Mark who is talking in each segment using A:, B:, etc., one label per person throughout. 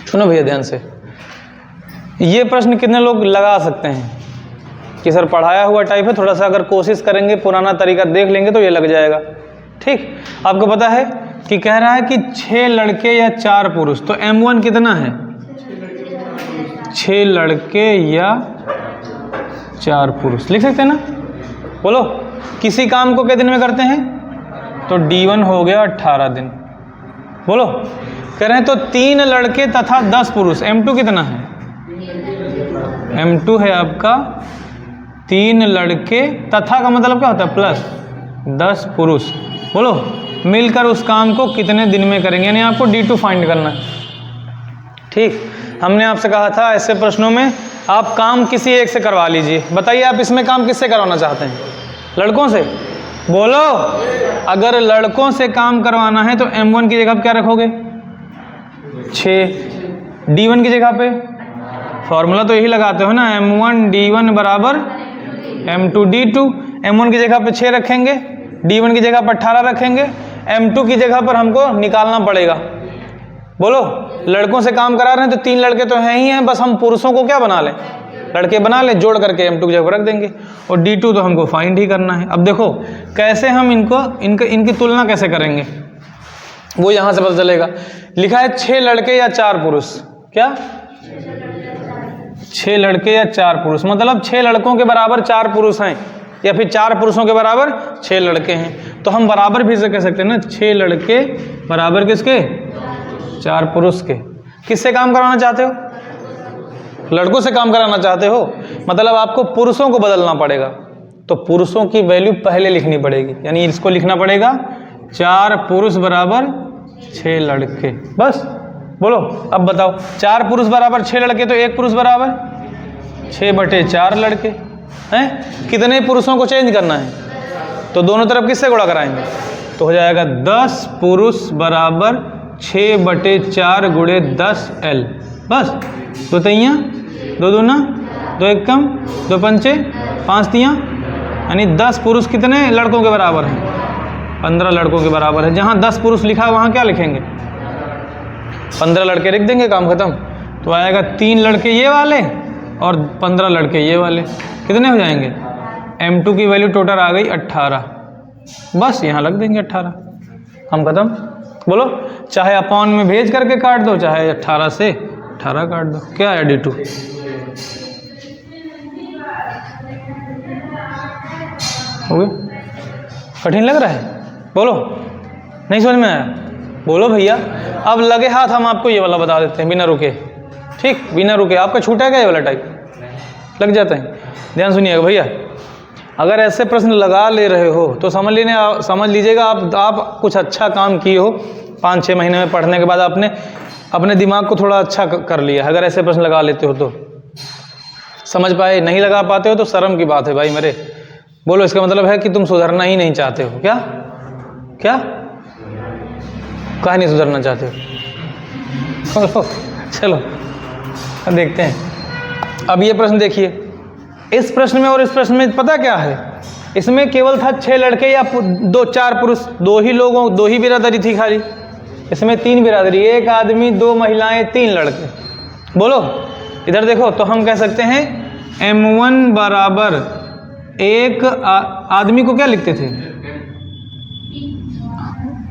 A: सुनो भैया ध्यान से, ये प्रश्न कितने लोग लगा सकते हैं कि सर पढ़ाया हुआ टाइप है, थोड़ा सा अगर कोशिश करेंगे पुराना तरीका देख लेंगे तो ये लग जाएगा। ठीक, आपको पता है कि कह रहा है कि 6 लड़के या 4 पुरुष, तो M1 कितना है? 6 लड़के या 4 पुरुष लिख सकते हैं ना। बोलो, किसी काम को कितने दिन में करते हैं? तो D1 हो गया 18 दिन। बोलो, कह रहे हैं तो 3 लड़के तथा 10 पुरुष, M2 कितना है? M2 है आपका 3 लड़के तथा का मतलब क्या होता है? प्लस 10 पुरुष। बोलो, मिलकर उस काम को कितने दिन में करेंगे, यानी आपको D2 फाइंड करना है। ठीक, हमने आपसे कहा था ऐसे प्रश्नों में आप काम किसी एक से करवा लीजिए। बताइए आप इसमें काम किससे करवाना चाहते हैं? लड़कों से? बोलो, अगर लड़कों से काम करवाना है तो M1 की जगह क्या रखोगे? 6। D1 की जगह पे फॉर्मूला तो यही लगाते हो ना, M1 D1 बराबर M2 D2। M1 की जगह पे 6 रखेंगे, D1 की जगह पर 18 रखेंगे, M2 की जगह पर हमको निकालना पड़ेगा। बोलो, लड़कों से काम करा रहे हैं तो 3 लड़के तो हैं ही हैं, बस हम पुरुषों को क्या बना लें? लड़के बना लें, जोड़ करके M2 की जगह पर रख देंगे, और D2 तो हमको फाइंड ही करना है। अब देखो कैसे हम इनकी तुलना कैसे करेंगे, वो यहाँ से पता चलेगा। लिखा है 6 लड़के या 4 पुरुष, क्या? 6 लड़के या 4 पुरुष, मतलब 6 लड़कों के बराबर 4 पुरुष हैं, या फिर 4 पुरुषों के बराबर 6 लड़के हैं। तो हम बराबर भी से कह सकते हैं ना, 6 लड़के बराबर किसके? 4 पुरुष के। किससे काम कराना चाहते हो? लड़कों से काम कराना चाहते हो, मतलब आपको पुरुषों को बदलना पड़ेगा। तो पुरुषों की वैल्यू पहले लिखनी पड़ेगी, यानी इसको लिखना पड़ेगा 4 पुरुष बराबर 6 लड़के। बस बोलो, अब बताओ, 4 पुरुष बराबर 6 लड़के, तो 1 पुरुष बराबर 6/4 लड़के हैं। कितने पुरुषों को चेंज करना है? तो दोनों तरफ किससे गुणा कराएंगे? तो हो जाएगा 10 पुरुष बराबर 6/4 गुणे 10L। बस, 2 तियाँ 2 दूना 2 एकम 2 पंचे 5 तियाँ, यानी 10 पुरुष कितने लड़कों के बराबर हैं? 15 लड़कों के बराबर है। जहाँ 10 पुरुष लिखा है वहाँ क्या लिखेंगे? 15 लड़के लिख देंगे, काम खत्म। तो आएगा 3 लड़के ये वाले और 15 लड़के ये वाले, कितने हो जाएंगे? M2 की वैल्यू टोटल आ गई 18। बस यहाँ लग देंगे 18, हम खत्म। बोलो, चाहे अपॉन में भेज करके काट दो, चाहे 18 से 18 काट दो, क्या है D2? हो गया? कठिन लग रहा है? बोलो, नहीं समझ में आया? बोलो भैया। अब लगे हाथ हम आपको ये वाला बता देते हैं बिना रुके। ठीक, बिना रुके। आपका छूटा क्या ये वाला टाइप? लग जाता है। ध्यान सुनिएगा भैया, अगर ऐसे प्रश्न लगा ले रहे हो तो समझ लीजिएगा आप कुछ अच्छा काम किए हो। 5-6 महीने में पढ़ने के बाद आपने अपने दिमाग को थोड़ा अच्छा कर लिया। अगर ऐसे प्रश्न लगा लेते हो तो समझ पाए, नहीं लगा पाते हो तो शर्म की बात है भाई मेरे। बोलो, इसका मतलब है कि तुम सुधरना ही नहीं चाहते हो। क्या क्या कहा नहीं सुधरना चाहते हो? चलो अब देखते हैं। अब ये प्रश्न देखिए, इस प्रश्न में और इस प्रश्न में पता क्या है? इसमें केवल था 6 लड़के या 4 पुरुष, 2 ही बिरादरी थी खाली। इसमें 3 बिरादरी, 1 आदमी 2 महिलाएं 3 लड़के। बोलो, इधर देखो, तो हम कह सकते हैं M1 बराबर 1 आदमी को क्या लिखते थे?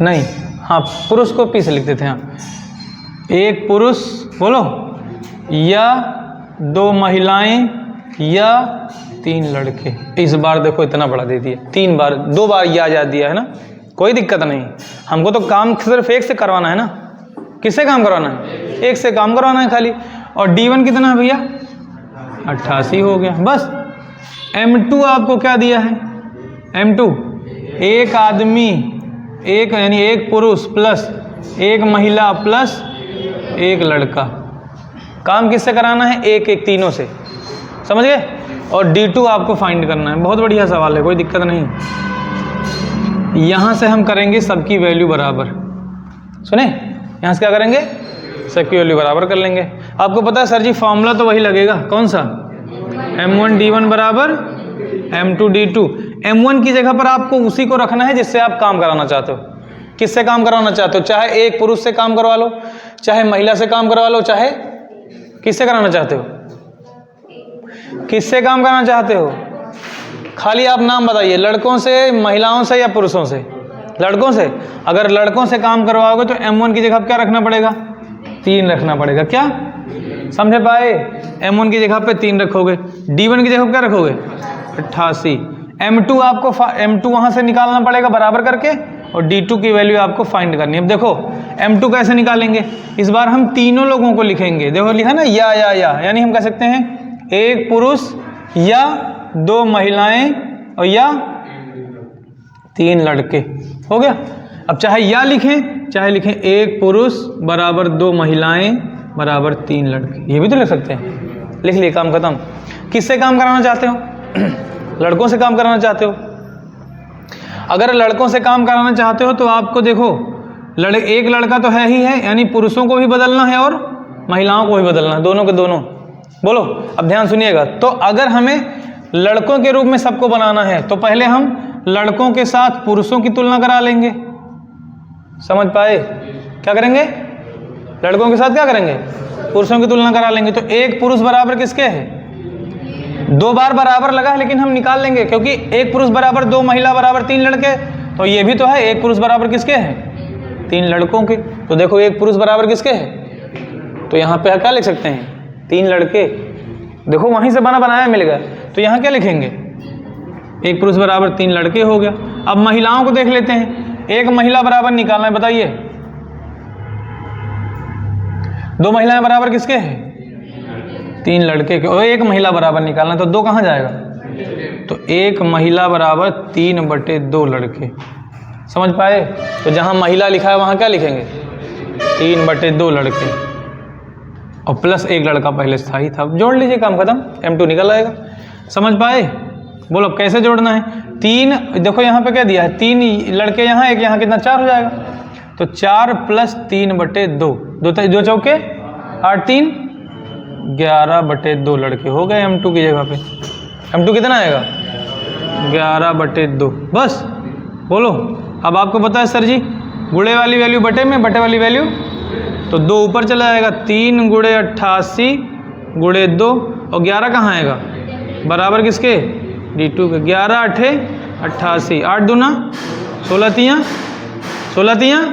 A: नहीं, हाँ, पुरुष को P से लिखते थे। हाँ, 1 पुरुष बोलो, या 2 महिलाएं या 3 लड़के। इस बार देखो इतना बड़ा दे दिया, 3 बार 2 बार याद दिया है ना, कोई दिक्कत नहीं। हमको तो काम सिर्फ 1 से करवाना है ना। किससे काम करवाना है? 1 से काम करवाना है खाली। और D1 कितना है भैया? 88 हो गया। बस M2 आपको क्या दिया है? M2 1 आदमी, यानी 1 पुरुष प्लस 1 महिला प्लस 1 लड़का। काम किससे कराना है? 1 तीनों से, समझ गए? और D2 आपको फाइंड करना है। बहुत बढ़िया सवाल है, कोई दिक्कत नहीं। यहाँ से हम करेंगे सबकी वैल्यू बराबर। सुने, यहाँ से क्या करेंगे? सबकी वैल्यू बराबर कर लेंगे। आपको पता है सर जी, फॉर्मूला तो वही लगेगा। कौन सा? M1 D1 बराबर M2 D2। M1 की जगह पर आपको उसी को रखना है जिससे आप काम कराना चाहते हो। किससे काम करवाना चाहते हो? चाहे 1 पुरुष से काम करवा लो, चाहे महिला से काम करवा लो, चाहे किससे कराना चाहते हो, किससे काम कराना चाहते हो, खाली आप नाम बताइए, लड़कों से, महिलाओं से या पुरुषों से? लड़कों से। अगर लड़कों से काम करवाओगे तो M1 की जगह क्या रखना पड़ेगा? 3 रखना पड़ेगा। क्या समझे पाए? M1 की जगह पे 3 रखोगे, D1 की जगह क्या रखोगे? 88। M2 आपको M2 वहाँ से निकालना पड़ेगा बराबर करके, और D2 की वैल्यू आपको फाइंड करनी है। अब देखो M2 कैसे निकालेंगे, इस बार हम तीनों लोगों को लिखेंगे। देखो लिखा ना या, यानी हम कह सकते हैं एक पुरुष या 2 महिलाएं और या 3 लड़के। हो गया। अब चाहे या लिखें चाहे लिखें एक पुरुष बराबर 2 महिलाएं बराबर 3 लड़के, ये भी तो लिख सकते हैं। लिख लिए, काम खत्म। किससे काम कराना चाहते हो? लड़कों से काम कराना चाहते हो। अगर लड़कों से काम कराना चाहते हो तो आपको देखो एक लड़का तो है ही है, यानी पुरुषों को भी बदलना है और महिलाओं को भी बदलना है, दोनों के दोनों। बोलो अब ध्यान सुनिएगा। तो अगर हमें लड़कों के रूप में सबको बनाना है तो पहले हम लड़कों के साथ पुरुषों की तुलना करा लेंगे। समझ पाए? क्या करेंगे? लड़कों के साथ क्या करेंगे? पुरुषों की तुलना करा लेंगे। तो एक पुरुष बराबर किसके है? 2 बार बराबर लगा है, लेकिन हम निकाल लेंगे क्योंकि एक पुरुष बराबर 2 महिला बराबर 3 लड़के, तो ये भी तो है एक पुरुष बराबर किसके हैं? 3 लड़कों के। तो देखो एक पुरुष बराबर किसके है? तो यहाँ पे क्या लिख सकते हैं? 3 लड़के। देखो वहीं से बनाया मिलेगा। तो यहाँ क्या लिखेंगे? एक पुरुष बराबर 3 लड़के हो गया। अब महिलाओं को देख लेते हैं। एक महिला बराबर निकालना है, बताइए। 2 महिलाएं बराबर किसके हैं? 3 लड़के के। और एक महिला बराबर निकालना है, तो 2 कहाँ जाएगा? तो एक महिला बराबर 3/2 लड़के। समझ पाए? तो जहां महिला लिखा है वहां क्या लिखेंगे? 3/2 लड़के, और प्लस एक लड़का पहले स्थायी था। जोड़ लीजिए, काम खत्म। M2 निकल आएगा। समझ पाए? बोलो कैसे जोड़ना है? 3, देखो यहाँ पे क्या दिया है? 3 लड़के यहाँ, एक यहाँ, कितना? 4 हो जाएगा। तो 4 + 3/2, 2 चौके 8, 3 11/2 लड़के हो गए M2 की जगह पे। M2 कितना आएगा? 11/2। बस बोलो। अब आपको पता है सर जी गुणे वाली वैल्यू बटे में, बटे वाली वैल्यू, तो 2 ऊपर चला जाएगा। 3 × 88 × 2, और 11 कहाँ आएगा? बराबर किसके? D2 के। 11 × 8 = 88, 8 दूना 16 तियाँ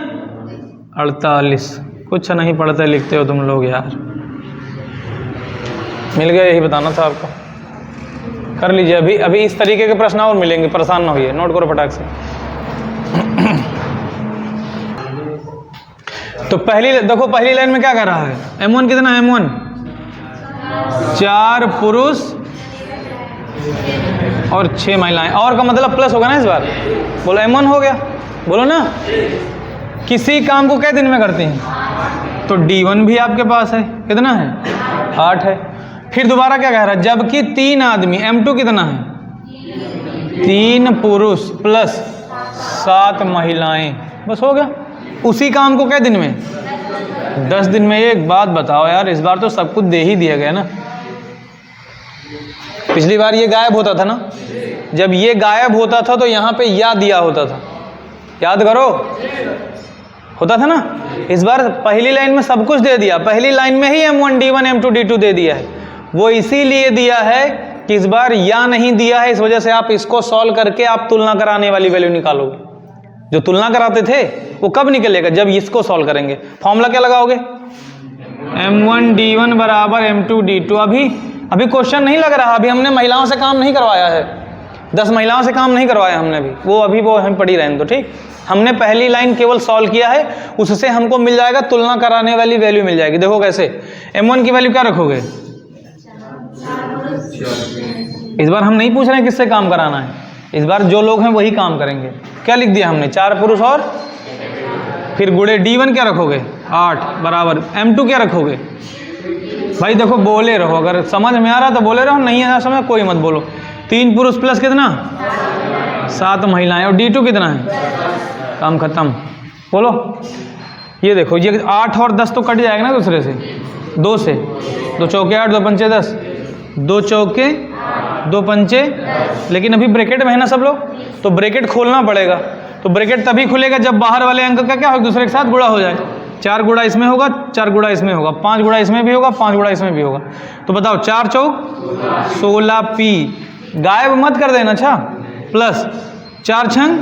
A: 48। कुछ नहीं पढ़ते लिखते हो तुम लोग यार। मिल गया? यही बताना था आपको। कर लीजिए। अभी इस तरीके के प्रश्न और मिलेंगे, परेशान ना होइए, नोट करो फटाक से। तो देखो पहली लाइन में क्या कह रहा है? M1 कितना? M1 4 पुरुष और 6 महिलाएं। और का मतलब प्लस होगा ना इस बार। बोलो M1 हो गया। बोलो ना। किसी काम को कितने दिन में करते हैं? तो D1 भी आपके पास है, कितना है? 8 है। फिर दोबारा क्या कह रहा है? जबकि 3 आदमी, M2 कितना है? 3 पुरुष प्लस 7 महिलाएं। बस हो गया। उसी काम को कितने दिन में? 10 दिन में। एक बात बताओ यार, इस बार तो सब कुछ दे ही दिया गया ना। पिछली बार ये गायब होता था ना। जब ये गायब होता था तो यहाँ पे या दिया होता था, याद करो, होता था ना। इस बार पहली लाइन में सब कुछ दे दिया। पहली लाइन में ही M1 D1 M2 D2 दे दिया है। वो इसीलिए दिया है कि इस बार या नहीं दिया है, इस वजह से आप इसको सॉल्व करके आप तुलना कराने वाली वैल्यू निकालोगे। जो तुलना कराते थे वो कब निकलेगा? जब इसको सॉल्व करेंगे। फॉर्मूला क्या लगाओगे? M1 D1 बराबर M2 D2। अभी क्वेश्चन नहीं लग रहा। अभी हमने महिलाओं से काम नहीं करवाया है, 10 महिलाओं से काम नहीं करवाया हमने भी। वो हम पढ़ी रहें तो ठीक। हमने पहली लाइन केवल सॉल्व किया है, उससे हमको मिल जाएगा तुलना कराने वाली वैल्यू मिल जाएगी। देखो कैसे। M1 की वैल्यू क्या रखोगे? इस बार हम नहीं पूछ रहे हैं किससे काम कराना है, इस बार जो लोग हैं वही काम करेंगे। क्या लिख दिया हमने? 4 पुरुष और फिर गुणे D1 क्या रखोगे? 8 बराबर M2 क्या रखोगे? भाई देखो बोले रहो, अगर समझ में आ रहा तो बोले रहो, नहीं आ समझ कोई मत बोलो। 3 पुरुष प्लस कितना? 7 महिलाएं, और D2 कितना है? काम खत्म। बोलो। ये देखो, ये 8 और 10 तो कट जाएगा ना दूसरे से, 2 से। 2 चौके 8, 2 पंचे 10, 2 चौके 2 पंचे। लेकिन अभी ब्रैकेट में है ना सब लोग, तो ब्रैकेट खोलना पड़ेगा। तो ब्रैकेट तभी खुलेगा जब बाहर वाले अंक का क्या हो, दूसरे के साथ गुणा हो जाए। 4 गुणा इसमें होगा, 4 गुणा इसमें होगा, 5 गुणा इसमें भी होगा, 5 गुणा इसमें भी होगा। तो बताओ 4 चौक 16 पी, गायब मत कर देना। अच्छा, प्लस 4 छंग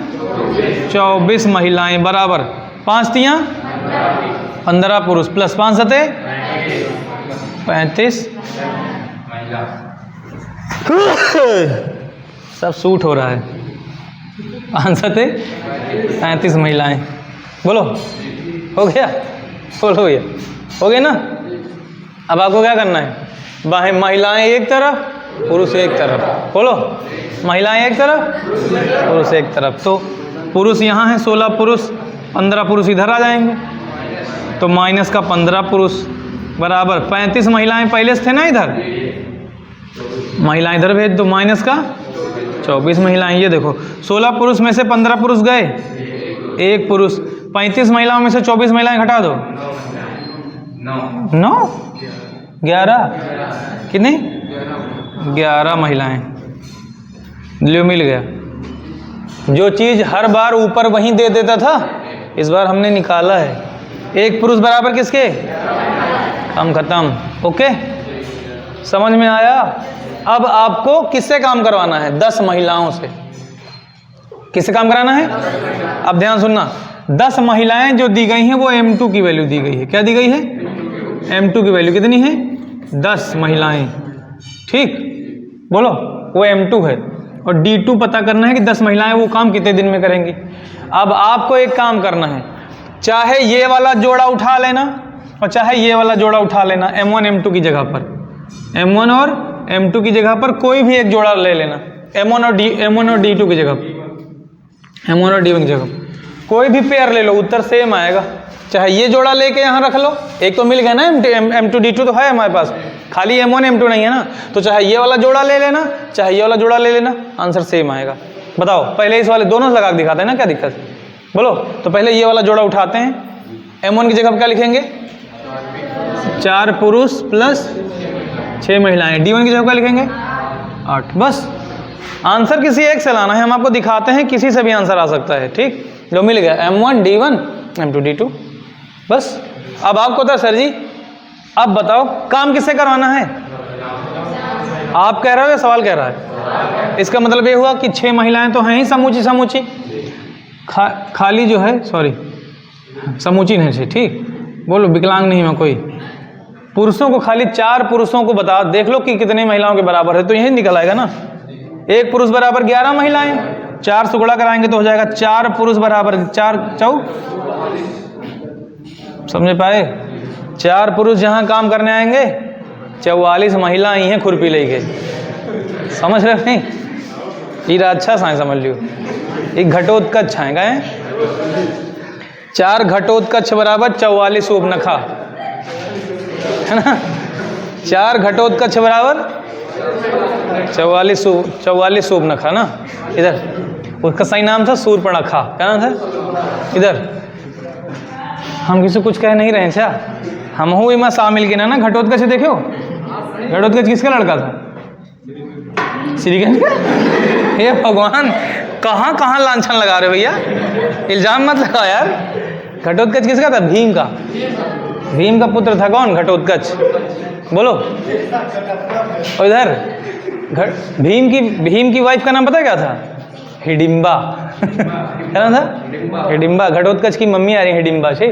A: 24 महिलाएं बराबर 5 तियां 15 पुरुष प्लस 5 सते 35 सब सूट हो रहा है। 5 सते 35 महिलाएं। बोलो हो गया, बोलो भैया हो गया ना। अब आपको क्या करना है, महिलाएं एक तरफ पुरुष एक तरफ। बोलो महिलाएं एक तरफ पुरुष एक तरफ। तो पुरुष यहाँ है 16 पुरुष, 15 पुरुष इधर आ जाएंगे, तो माइनस का 15 पुरुष बराबर 35 महिलाएं पहले से थे ना इधर, महिलाएं इधर भेज दो, माइनस का 24 महिलाएं। ये देखो 16 पुरुष में से 15 पुरुष गए, 1 पुरुष, 35 महिलाओं में से 24 महिलाएं घटा दो, 9 11 कितनी 11 महिलाएं। लियो मिल गया। जो चीज़ हर बार ऊपर वहीं दे देता था, इस बार हमने निकाला है। 1 पुरुष बराबर किसके, काम खत्म। ओके, समझ में आया। अब आपको किससे काम करवाना है, 10 महिलाओं से। किससे काम कराना है, अब ध्यान सुनना। 10 महिलाएं जो दी गई हैं वो M2 की वैल्यू दी गई है। क्या दी गई है, M2 की वैल्यू कितनी है, 10 महिलाएं। ठीक, बोलो वो M2 है, और D2 पता करना है कि 10 महिलाएं वो काम कितने दिन में करेंगी। अब आपको एक काम करना है, चाहे ये वाला जोड़ा उठा लेना और चाहे ये वाला जोड़ा उठा लेना, M1 M2 की जगह पर, M1 और M2 की जगह पर कोई भी एक जोड़ा ले लेना, M1 और D2 की जगह पर, M1 और D1 की जगह पर कोई भी पेयर ले लो, उत्तर सेम आएगा। चाहे ये जोड़ा लेके यहाँ रख लो, एक तो मिल गया ना, M2 D2 तो है हमारे पास, खाली M1 M2 नहीं है ना, तो चाहे ये वाला जोड़ा ले लेना, चाहे ये वाला जोड़ा ले लेना, आंसर सेम आएगा। बताओ, पहले इस वाले दोनों लगा के दिखाते हैं ना, क्या दिक्कत है, बोलो। तो पहले ये वाला जोड़ा उठाते हैं, M1 की जगह पर क्या लिखेंगे, 4 पुरुष प्लस 6 महिलाएं। D1 की जगह क्या लिखेंगे, 8। बस आंसर किसी एक से लाना है, हम आपको दिखाते हैं, किसी से भी आंसर आ सकता है। ठीक, जो मिल गया M1 D1 M2 D2। बस अब आपको था सर जी, अब बताओ काम किससे करवाना है, आप कह रहे हो या सवाल कह रहा है। इसका मतलब ये हुआ कि 6 महिलाएं तो हैं ही समूची समूची, खाली जो है, सॉरी समूची नहीं थी। ठीक, बोलो विकलांग नहीं मैं कोई। पुरुषों को खाली 4 पुरुषों को बता, देख लो कि कितने महिलाओं के बराबर है, तो यही निकल आएगा ना। 1 पुरुष बराबर 11 महिलाएं, 4 से गुणा कराएंगे तो हो जाएगा 4 पुरुष बराबर 4 चौक, समझ पाए। 4 पुरुष जहाँ काम करने आएंगे, 44 महिला आई हैं खुरपी लेके, समझ रहे नहीं। ये अच्छा सा समझ लियो, एक घटोत्कच छाएगा है। 4 घटोत्कच बराबर 44 उपनखा, है ना। 4 घटोत्कच बराबर 44 उपनखा ना। इधर उसका सही नाम था सूर्पणखा, क्या नाम था। इधर हम किसी कुछ कह नहीं रहे क्या, हम हूँ इमा शामिल के ना घटोत्कच देखो। घटोत्कच किसका लड़का था, श्रीगंज का। हे भगवान, कहाँ कहाँ लांछन लगा रहे हो भैया, इल्जाम मत लगाओ यार। घटोत्कच किसका था, भीम का। भीम का पुत्र था कौन, घटोत्कच, बोलो। और इधर भीम की वाइफ का नाम पता क्या था, हिडिंबा। क्या नाम था, हिडिंबा। घटोत्कच की मम्मी आ रही है हिडिंबा से,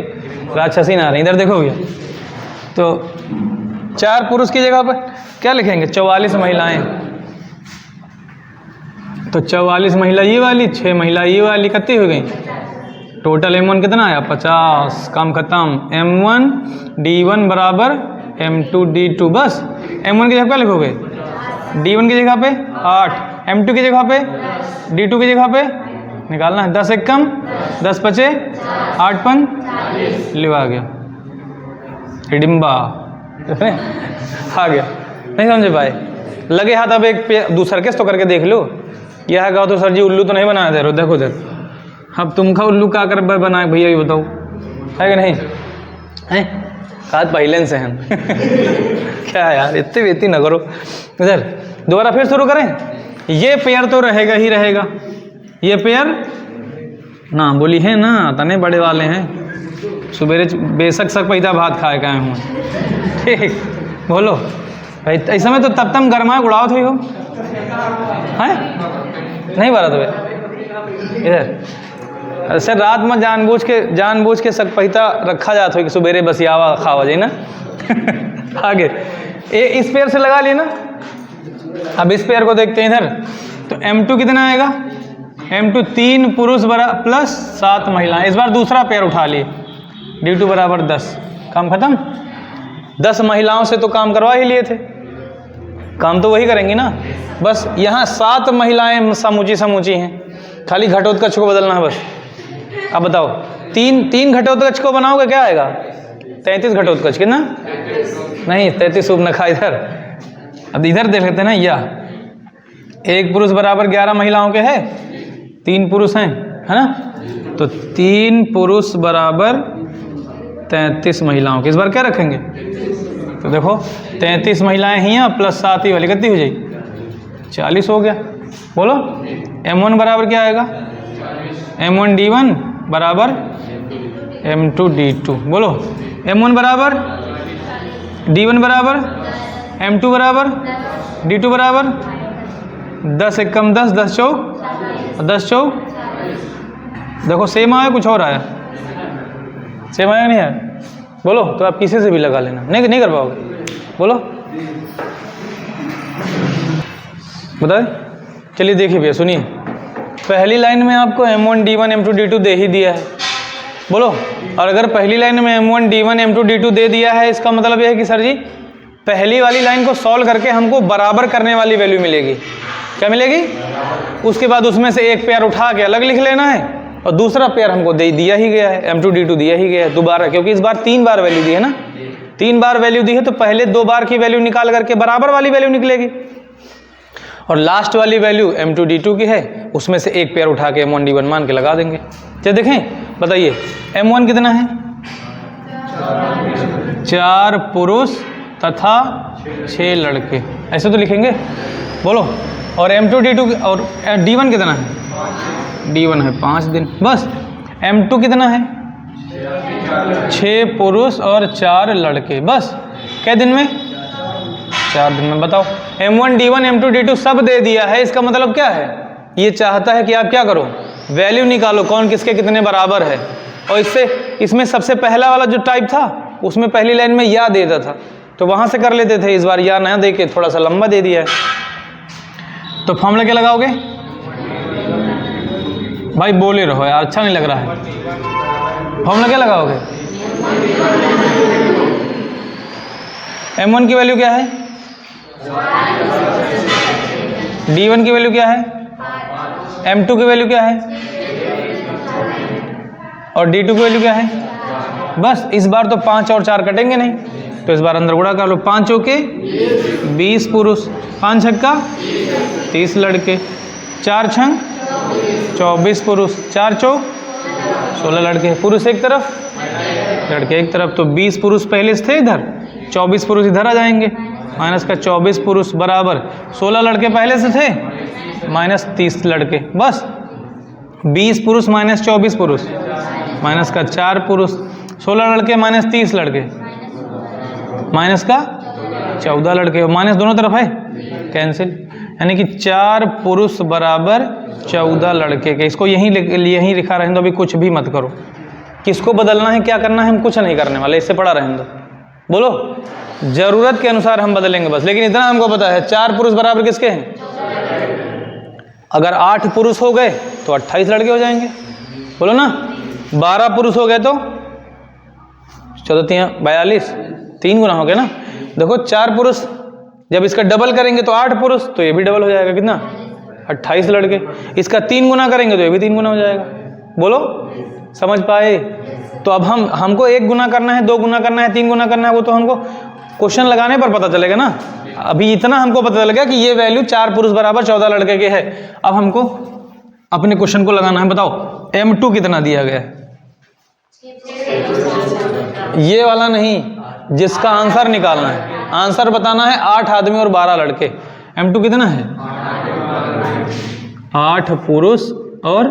A: राक्षसी आ रही। इधर देखो भैया, तो 4 पुरुष की जगह पर क्या लिखेंगे, 44 महिलाएं। तो 44 महिला ये वाली, 6 महिला ये वाली, कितनी हो गई टोटल। M1 कितना आया, 50। काम खत्म। M1 D1 बराबर M2 D2। बस M1 की जगह क्या लिखोगे, D1 की जगह पे 8, M2 की जगह पे D2 की जगह पे निकालना है। 10 एक कम 10 बचे, 8 पन लिवा गया, हिडिंबा आ गया। नहीं समझे पाए, लगे हाथ। अब एक दूसरा केस तो करके देख लो। यह कहो तो सर जी उल्लू तो नहीं बनाया दे रहे, देखो इधर। अब तुमका उल्लू का कर बनाए भैया, ये बताओ है कि नहीं है। कहा पहले से हैं क्या यार, इतनी बेती ना करो। इधर दोबारा फिर शुरू करें। ये पेयर तो रहेगा ही रहेगा, ये पेयर ना बोली है ना, तने बड़े वाले हैं। सुबेरे बेशक सक पैदा भात खाए का हूँ। ठीक, बोलो भाई ऐसे में तो तब तम गर्मा उड़ाओ थी हो हैं नहीं बारा तो इधर ऐसे रात में जानबूझ के सक पैदा रखा जाता है कि सुबेरे बसियावा खावा जाए ना। आगे इस पेयर से लगा लिए ना। अब इस पेयर को देखते हैं इधर, तो M2 कितना आएगा? M2 3 पुरुष प्लस 7 महिलाएं। इस बार दूसरा पेयर उठा लिए, D2 बराबर 10। काम खत्म। 10 महिलाओं से तो काम करवा ही लिए थे, काम तो वही करेंगी ना। बस यहाँ 7 महिलाएं समूची हैं, खाली घटोत्कच को बदलना है बस। अब बताओ तीन घटोत्कच को बनाओगे क्या आएगा? 33 घटोत्कच कितना? नहीं 33 उपनखा इधर। अब इधर देख लेते हैं ना, यह 1 पुरुष बराबर 11 महिलाओं के है, 3 पुरुष हैं, है ना। तो 3 पुरुष बराबर 33 महिलाओं के। इस बार क्या रखेंगे? तो देखो 33 महिलाएं ही हैं प्लस 7 ही वाली कितनी हो जाएगी? 40 हो गया। बोलो M1 बराबर क्या आएगा? M1 D1 बराबर M2 D2। बोलो M1 बराबर D1 बराबर M2 बराबर D2 बराबर 10 एकम 10, 10 चौक 10 चौक। देखो सेम आया कुछ और आया? सेम आया नहीं आया? बोलो तो आप किसी से भी लगा लेना, नहीं कर पाओगे। बोलो बताए। चलिए देखिए भैया सुनिए, पहली लाइन में आपको M1 D1 M2 D2 दे ही दिया है। बोलो, और अगर पहली लाइन में M1 D1 M2 D2 दे दिया है, इसका मतलब यह है कि सर जी पहली वाली लाइन को सॉल्व करके हमको बराबर करने वाली वैल्यू मिलेगी। क्या मिलेगी? उसके बाद उसमें से एक पेयर उठा के अलग लिख लेना है, और दूसरा पेयर हमको दे दिया ही गया है, M2 D2 दिया ही गया है दोबारा, क्योंकि इस बार 3 बार वैल्यू दी है ना। 3 बार वैल्यू दी है तो पहले 2 बार की वैल्यू निकाल करके बराबर वाली वैल्यू निकलेगी, और लास्ट वाली वैल्यू M2 D2 की है, उसमें से एक पेयर उठा के M1 D1 मान के लगा देंगे। चलिए देखें, बताइए M1 कितना है? 4 पुरुष तथा 6 लड़के, ऐसे तो लिखेंगे। बोलो, और M2 D2 और D1 कितना है? D1 है 5 दिन बस। M2 कितना है? 6 पुरुष और 4 लड़के बस। कै दिन में? 4 दिन में। बताओ M1 D1 M2 D2 सब दे दिया है, इसका मतलब क्या है? ये चाहता है कि आप क्या करो, वैल्यू निकालो कौन किसके कितने बराबर है। और इसमें सबसे पहला वाला जो टाइप था उसमें पहली लाइन में या देता था, तो वहां से कर लेते थे। इस बार या ना दे के थोड़ा सा लंबा दे दिया है। तो फॉर्मूला क्या लगाओगे भाई? बोले रहो यार, अच्छा नहीं लग रहा है। फॉर्मूला क्या लगाओगे? M1 की वैल्यू क्या है? D1 की वैल्यू क्या है? M2 की वैल्यू क्या है? और D2 की वैल्यू क्या है? बस इस बार तो 5 और 4 कटेंगे नहीं, तो इस बार अंदर गुणा कर लो। 5 चौके 20 पुरुष, 5 छक्का 30 लड़के, 4 छंग 24 पुरुष, 4 चौक 16 लड़के। पुरुष एक तरफ, लड़के एक तरफ, तो 20 पुरुष पहले से थे इधर, 24 पुरुष इधर आ जाएंगे। माइनस का 24 पुरुष बराबर 16 लड़के पहले से थे, माइनस 30 लड़के बस। 20 पुरुष माइनस 24 पुरुष, माइनस का 4 पुरुष, 16 लड़के माइनस 30 लड़के, माइनस का 14 लड़के। माइनस दोनों तरफ है, कैंसिल, यानी कि 4 पुरुष बराबर 14 लड़के के। इसको यहीं लिखा रहने दो, अभी कुछ भी मत करो। किसको बदलना है क्या करना है हम कुछ नहीं करने वाले, इससे पड़ा रहने दो। बोलो, जरूरत के अनुसार हम बदलेंगे बस। लेकिन इतना हमको पता है 4 पुरुष बराबर किसके हैं? अगर 8 पुरुष हो गए तो 28 लड़के हो जाएंगे। बोलो ना, 12 पुरुष हो गए तो 14 42, 3 गुना हो गया ना। देखो 4 पुरुष जब इसका डबल करेंगे तो 8 पुरुष, तो ये भी डबल हो जाएगा, कितना? 28 लड़के। इसका 3 गुना करेंगे तो ये भी 3 गुना हो जाएगा। बोलो, समझ पाए? तो अब हमको 1 गुना करना है, 2 गुना करना है, 3 गुना करना है, वो तो हमको क्वेश्चन लगाने पर पता चलेगा ना। अभी इतना हमको पता चलेगा कि ये वैल्यू 4 पुरुष बराबर 14 लड़के के है। अब हमको अपने क्वेश्चन को लगाना है। बताओ M2 कितना दिया गया है? ये वाला नहीं, जिसका आंसर निकालना है। आंसर बताना है 8 आदमी और 12 लड़के। M2 कितना है? 8 पुरुष और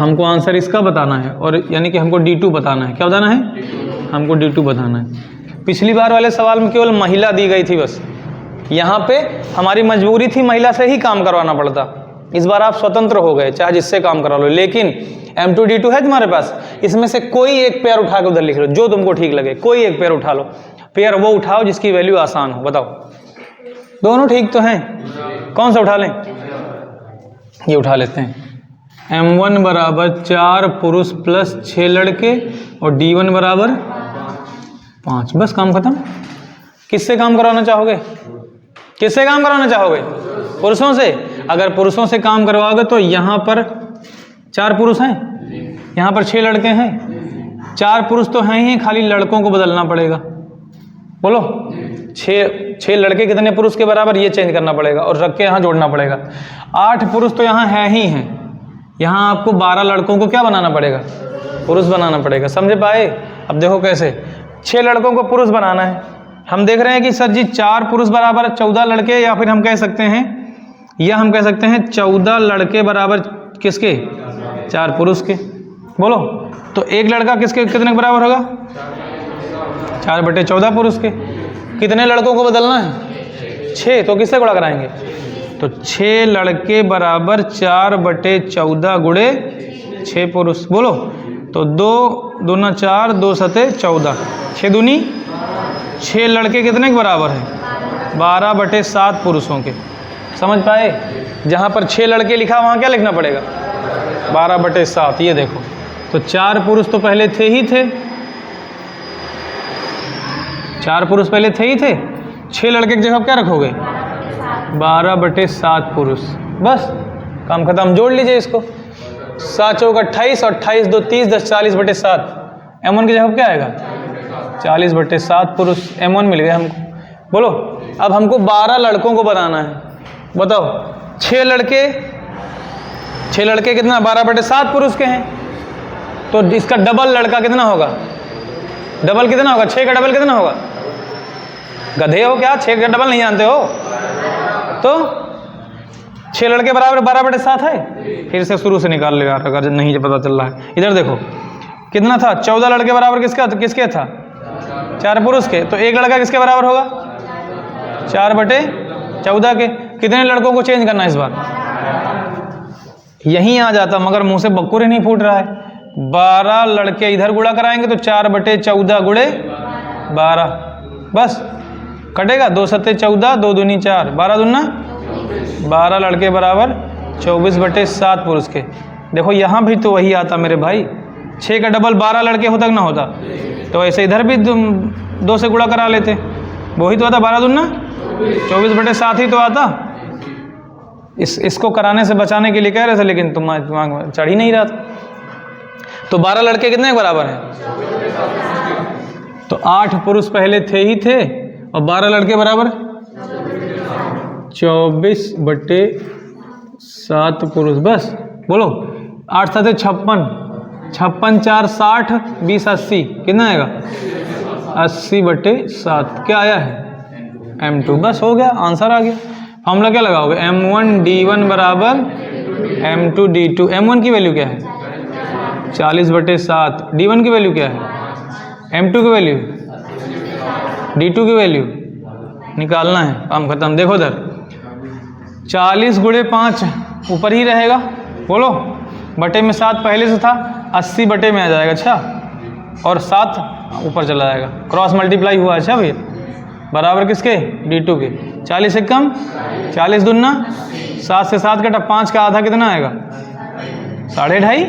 A: हमको आंसर इसका बताना है, और यानी कि हमको D2 बताना है। क्या बताना है? हमको D2 बताना है। पिछली बार वाले सवाल में केवल महिला दी गई थी बस, यहाँ पे हमारी मजबूरी थी महिला से ही काम करवाना पड़ता। इस बार आप स्वतंत्र हो गए, चाहे जिससे काम करा लो, लेकिन M2 D2 है तुम्हारे पास, इसमें से कोई एक पेयर उठा के उधर लिख लो, जो तुमको ठीक लगे, कोई एक पेयर उठा लो। पेयर वो उठाओ जिसकी वैल्यू आसान हो। बताओ, दोनों ठीक तो हैं, कौन सा उठा लें? ये उठा लेते हैं। M1 बराबर 4 पुरुष प्लस 6 लड़के और D1 बराबर 5। बस काम खत्म। किससे काम कराना चाहोगे? किससे काम कराना चाहोगे? पुरुषों से। अगर पुरुषों से काम करवाओगे तो यहाँ पर 4 पुरुष हैं, यहाँ पर 6 लड़के हैं। 4 पुरुष तो हैं ही, खाली लड़कों को बदलना पड़ेगा। बोलो, 6 लड़के कितने पुरुष के बराबर, ये चेंज करना पड़ेगा और रख के यहाँ जोड़ना पड़ेगा। 8 पुरुष तो यहाँ है ही हैं, यहाँ आपको 12 लड़कों को क्या बनाना पड़ेगा? पुरुष बनाना पड़ेगा। समझे पाए? अब देखो कैसे, 6 लड़कों को पुरुष बनाना है। हम देख रहे हैं कि सर जी 4 पुरुष बराबर 14 लड़के, या फिर हम कह सकते हैं, या हम कह सकते हैं 14 लड़के बराबर किसके? 4 पुरुष के। बोलो, तो एक लड़का किसके कितने के बराबर होगा? 4/14 पुरुष के। कितने लड़कों को बदलना है? 6। तो किससे गुणा कराएंगे? तो 6 लड़के बराबर 4/14 गुणे 6 पुरुष। बोलो, तो 2 दूना 4, 2 सते 14, 6 दूनी 6 लड़के कितने के बराबर है? 12/7 पुरुषों के। समझ पाए? जहाँ पर 6 लड़के लिखा वहाँ क्या लिखना पड़ेगा? 12/7। ये देखो, तो 4 पुरुष तो पहले थे ही थे, 4 पुरुष पहले थे ही थे। 6 लड़के की जगह क्या रखोगे? 12/7 पुरुष। बस काम खत्म। जोड़ लीजिए इसको, 7 चौक 28 और 28 2 30, 10 40/7। M1 की जगह क्या आएगा? 40/7 पुरुष। M1 मिल गया हमको। बोलो, अब हमको 12 लड़कों को बनाना है। बताओ, 6 लड़के कितना? 12/7 पुरुष के हैं, तो इसका डबल लड़का कितना होगा? डबल कितना होगा? 6 का डबल कितना होगा? गधे हो क्या? 6 का डबल नहीं जानते हो? तो 6 लड़के बराबर 12/7 है। फिर से शुरू से निकाल लेगा अगर नहीं पता चल रहा है। इधर देखो कितना था? 14 लड़के बराबर किसके था? 4 पुरुष के। तो एक लड़का किसके बराबर होगा? 4/14 के। कितने लड़कों को चेंज करना है इस बार? यहीं आ जाता, मगर मुंह से बक्कुर ही नहीं फूट रहा है। 12 लड़के इधर गुणा कराएंगे तो 4/14 गुणे 12। बस कटेगा, 2 सत्ते 14, 2 दूनी 4, 12 दूना 12 लड़के बराबर 24/7 पुरुष के। देखो यहाँ भी तो वही आता मेरे भाई, 6 का डबल 12 लड़के होता कि ना होता? तो ऐसे इधर भी 2 से गुणा करा लेते, वही तो आता, 12 दूना 24/7 ही तो आता। इसको कराने से बचाने के लिए कह रहे थे, लेकिन तुम्हारे दिमाग में चढ़ ही नहीं रहा था। तो 12 लड़के कितने के बराबर हैं? तो 8 पुरुष पहले थे ही थे, और 12 लड़के बराबर 24/7 पुरुष। बस बोलो, 8 7 56, 56 4 60, 20 80, कितना आएगा? 80/7। क्या आया है? M2। बस हो गया, आंसर आ गया। फॉर्मूला क्या लगाओगे? M1 D1 बराबर M2 D2। M1 की वैल्यू क्या है? 40/7। D1 की वैल्यू क्या है? M2 की वैल्यू, D2 की वैल्यू निकालना है। काम खत्म। देखो इधर 40 गुणे 5 ऊपर ही रहेगा। बोलो, बटे में 7 पहले से था, 80 बटे में आ जाएगा। अच्छा, और 7 ऊपर चला जाएगा, क्रॉस मल्टीप्लाई हुआ। अच्छा भैया, बराबर किसके? D2 के। 40 से कम, 40 दूना 7 से 7 कटा, 5 का आधा कितना आएगा? 2.5।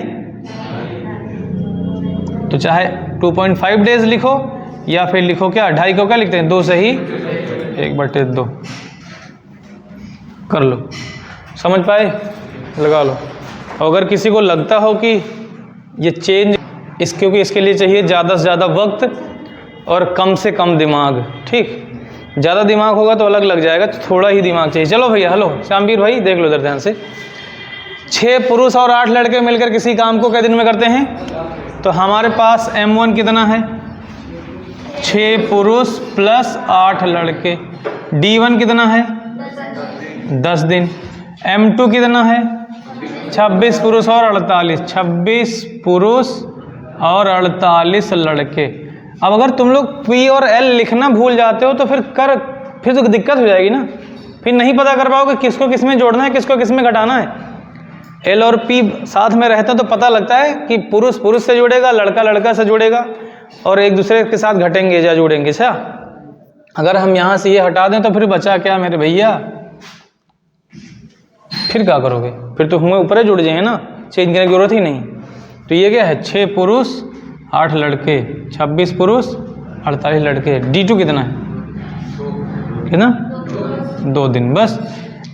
A: तो चाहे 2.5 डेज लिखो, या फिर लिखो क्या, 2.5 को क्या लिखते हैं? 2 से ही 1/2 कर लो। समझ पाए? लगा लो। अगर किसी को लगता हो कि ये चेंज क्योंकि इसके लिए चाहिए ज़्यादा से ज़्यादा वक्त और कम से कम दिमाग। ठीक, ज़्यादा दिमाग होगा तो अलग लग जाएगा, तो थोड़ा ही दिमाग चाहिए। चलो भैया, हेलो श्यामवीर भाई, देख लो इधर ध्यान से। 6 पुरुष और 8 लड़के मिलकर किसी काम को कितने दिन में करते हैं? तो हमारे पास M1 कितना है? 6 पुरुष प्लस 8 लड़के। D1 कितना है? 10 दिन। M2 कितना है? 26 पुरुष और 48, 26 पुरुष और 48 लड़के। अब अगर तुम लोग P और L लिखना भूल जाते हो तो फिर तो दिक्कत हो जाएगी ना, फिर नहीं पता कर पाओगे किसको किस में जोड़ना है, किसको किस में घटाना है। L और P साथ में रहता तो पता लगता है कि पुरुष पुरुष से जुड़ेगा, लड़का लड़का से जुड़ेगा और एक दूसरे के साथ घटेंगे या जुड़ेंगे। अच्छा, अगर हम यहाँ से ये हटा दें तो फिर बचा क्या मेरे भैया, फिर क्या करोगे, फिर तो हमें ऊपर ही जुड़ जाएंगे ना, चेंज करने की जरूरत ही नहीं। तो ये क्या है, 6 पुरुष 8 लड़के, 26 पुरुष 48 लड़के। D2 कितना है, कितना, 2 दिन। बस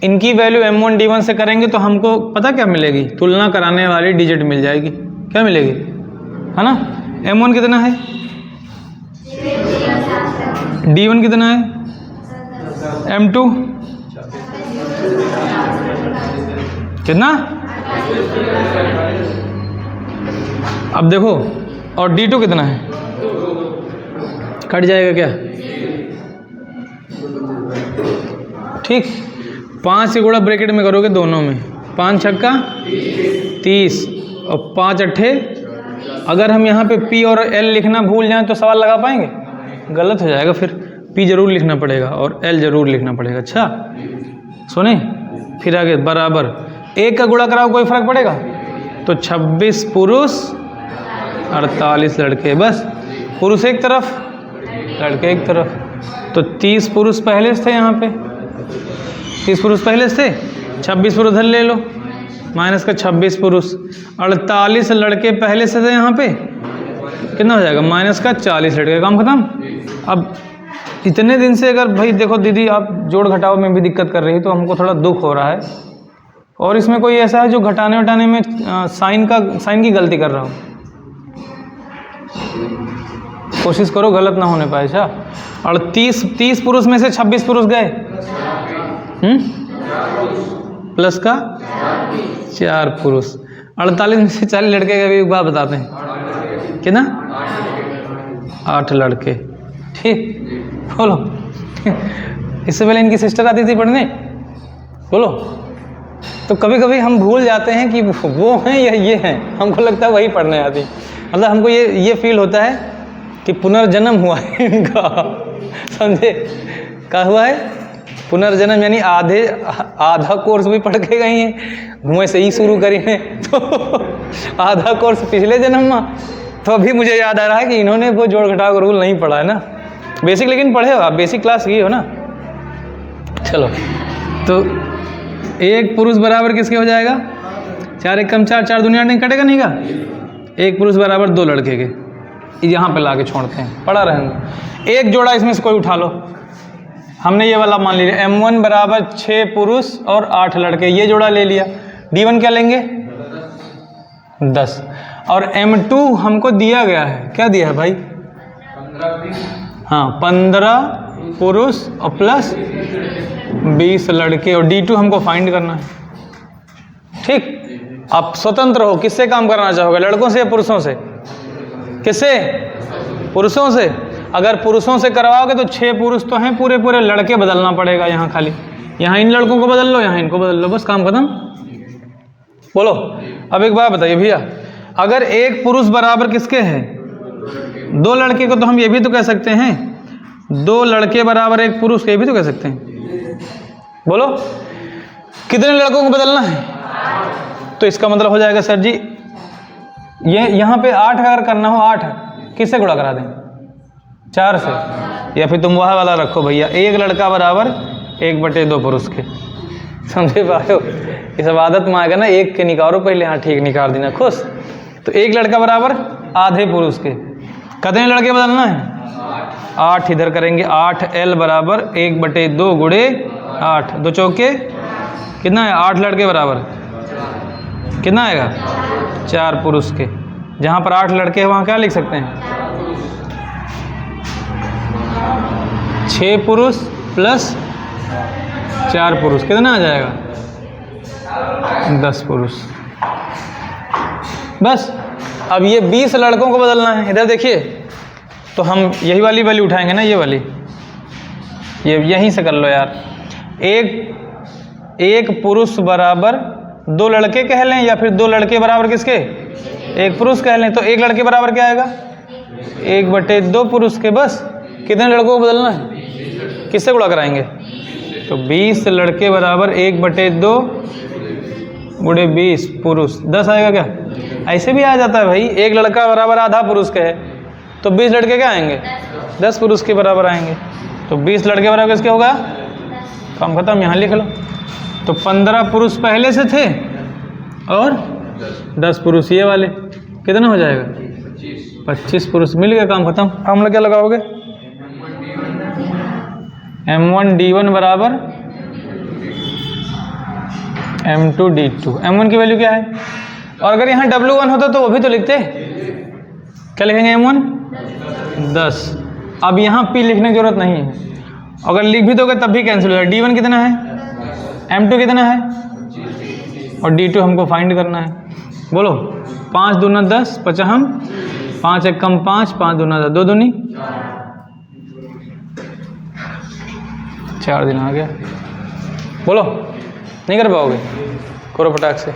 A: इनकी वैल्यू M1 D1 से करेंगे तो हमको पता क्या मिलेगी, तुलना कराने वाली डिजिट मिल जाएगी। क्या मिलेगी, है ना। M1 कितना है, D1 कितना है, M2 कितना। अब देखो, और D2 कितना है, कट जाएगा क्या, ठीक। 5 से गुणा ब्रैकेट में करोगे दोनों में, 5 छक्का 30 और 5 अट्ठे। अगर हम यहाँ पे P और L लिखना भूल जाएं तो सवाल लगा पाएंगे, गलत हो जाएगा। फिर P जरूर लिखना पड़ेगा और L जरूर लिखना पड़ेगा। अच्छा सुने, फिर आगे बराबर 1 का गुणा कराओ, कोई फर्क पड़ेगा, तो 26 पुरुष 48 लड़के। बस पुरुष एक तरफ, लड़के एक तरफ। तो 30 पुरुष पहले से थे यहाँ पे, 30 पुरुष पहले से, 26 पुरुष उधर ले लो, माइनस का 26 पुरुष, 48 लड़के पहले से थे यहाँ पे, कितना हो जाएगा, माइनस का 40 लड़के। काम खत्म। अब इतने दिन से अगर भाई देखो दीदी आप जोड़ घटाओ में भी दिक्कत कर रही है तो हमको थोड़ा दुख हो रहा है। और इसमें कोई ऐसा है जो घटाने वटाने में साइन की गलती कर रहा हो, कोशिश करो गलत ना होने पाए। अच्छा, और 30 पुरुष में से 26 पुरुष गए, प्लस का 4 पुरुष, 48 में से 40 लड़के का भी एक बात बताते हैं, कितना, 8 लड़के। ठीक, बोलो। इससे पहले इनकी सिस्टर आती थी पढ़ने, बोलो। तो कभी कभी हम भूल जाते हैं कि वो हैं या ये हैं, हमको लगता है वही पढ़ने आती। मतलब हमको ये फील होता है कि पुनर्जन्म हुआ है इनका, समझे, क्या हुआ है, पुनर्जन्म, यानी आधा कोर्स भी पढ़ के गई हैं, धुएं से ही शुरू करी है तो आधा कोर्स पिछले जन्म में। तो अभी मुझे याद आ रहा है कि इन्होंने वो जोड़ घटाव का रूल नहीं पढ़ा है ना, बेसिक लेकिन पढ़े हो आप, बेसिक क्लास की हो ना। चलो, तो 1 पुरुष बराबर किसके हो जाएगा, 4 1 कम 4, 4 दूनी 8 कटेगा नहीं का, 1 पुरुष बराबर 2 लड़के के। यहाँ पे लाके छोड़ते हैं, पढ़ा रहेंगे। एक जोड़ा इसमें से कोई उठा लो, हमने ये वाला मान लिया, M1 बराबर 6 पुरुष और 8 लड़के, ये जोड़ा ले लिया। D1 क्या लेंगे, 10। और M2 हमको दिया गया है, क्या दिया है भाई, 15 पुरुष और प्लस 20 लड़के, और D2 हमको फाइंड करना है। ठीक, आप स्वतंत्र हो, किससे काम करना चाहोगे, लड़कों से या पुरुषों से, किससे, पुरुषों से। अगर पुरुषों से करवाओगे तो 6 पुरुष तो हैं, पूरे पूरे लड़के बदलना पड़ेगा। यहाँ खाली, यहाँ इन लड़कों को बदल लो, यहाँ इनको बदल लो, बस काम खत्म। बोलो। अब एक बात बताइए भैया, अगर 1 पुरुष बराबर किसके है, 2 लड़के को, तो हम ये भी तो कह सकते हैं 2 लड़के बराबर 1 पुरुष, ये भी तो कह सकते हैं। बोलो, कितने लड़कों को बदलना है, तो इसका मतलब हो जाएगा सर जी, ये यहाँ पे 8 अगर करना हो, 8 किससे गुणा करा दें, 4 से, या फिर तुम वह वाला रखो भैया, 1 लड़का बराबर 1/2 पुरुष के। समझे पाए हो, इस आदत में आएगा ना, 1 के निकालो पहले, हाँ ठीक निकाल देना, खुश। तो 1 लड़का बराबर आधे पुरुष के, कितने लड़के बदलना है, 8 इधर करेंगे, 8L बराबर 1/2 गुणे 8, 2 चौके कितना है, 8 लड़के बराबर कितना आएगा, 4 पुरुष के। जहाँ पर 8 लड़के हैं वहाँ क्या लिख सकते हैं, 6 पुरुष प्लस 4 पुरुष, कितना आ जाएगा, 10 पुरुष। बस अब ये 20 लड़कों को बदलना है, इधर देखिए, तो हम यही वाली वैल्यू उठाएंगे ना, ये वाली, ये यहीं से कर लो यार। एक पुरुष बराबर दो लड़के कह लें या फिर दो लड़के बराबर किसके, एक पुरुष कह लें। तो एक लड़के बराबर क्या आएगा, 1/2 पुरुष के। बस कितने लड़कों को बदलना है, किससे गुणा कराएंगे, तो 20 लड़के बराबर 1/2 गुणे 20 पुरुष, 10 आएगा क्या। ऐसे भी आ जाता है भाई, एक लड़का बराबर आधा पुरुष का है तो 20 लड़के क्या आएंगे, 10 पुरुष के बराबर आएंगे। तो 20 लड़के बराबर किसके होगा, काम खत्म, यहाँ लिख लो। तो 15 पुरुष पहले से थे और 10 पुरुष ये वाले, कितना हो जाएगा, 25 पुरुष। मिल गया, काम खत्म। हम लोग क्या लगाओगे, M1D1 बराबर M2D2। M1 की वैल्यू क्या है, और अगर यहाँ W1 होता तो वो भी तो लिखते, क्या लिखेंगे, M1 10। अब यहाँ P लिखने की जरूरत नहीं है, अगर लिख भी दोगे तब भी कैंसिल हो जाएगा। D1 कितना है, M2 कितना है, और D2 हमको फाइंड करना है। बोलो, 5 दूना 10, 50, 5 एक कम 5, 5 दूना 10, 2 दूनी 4 दिन आ गया। बोलो, नहीं कर पाओगे, करो फटाक से।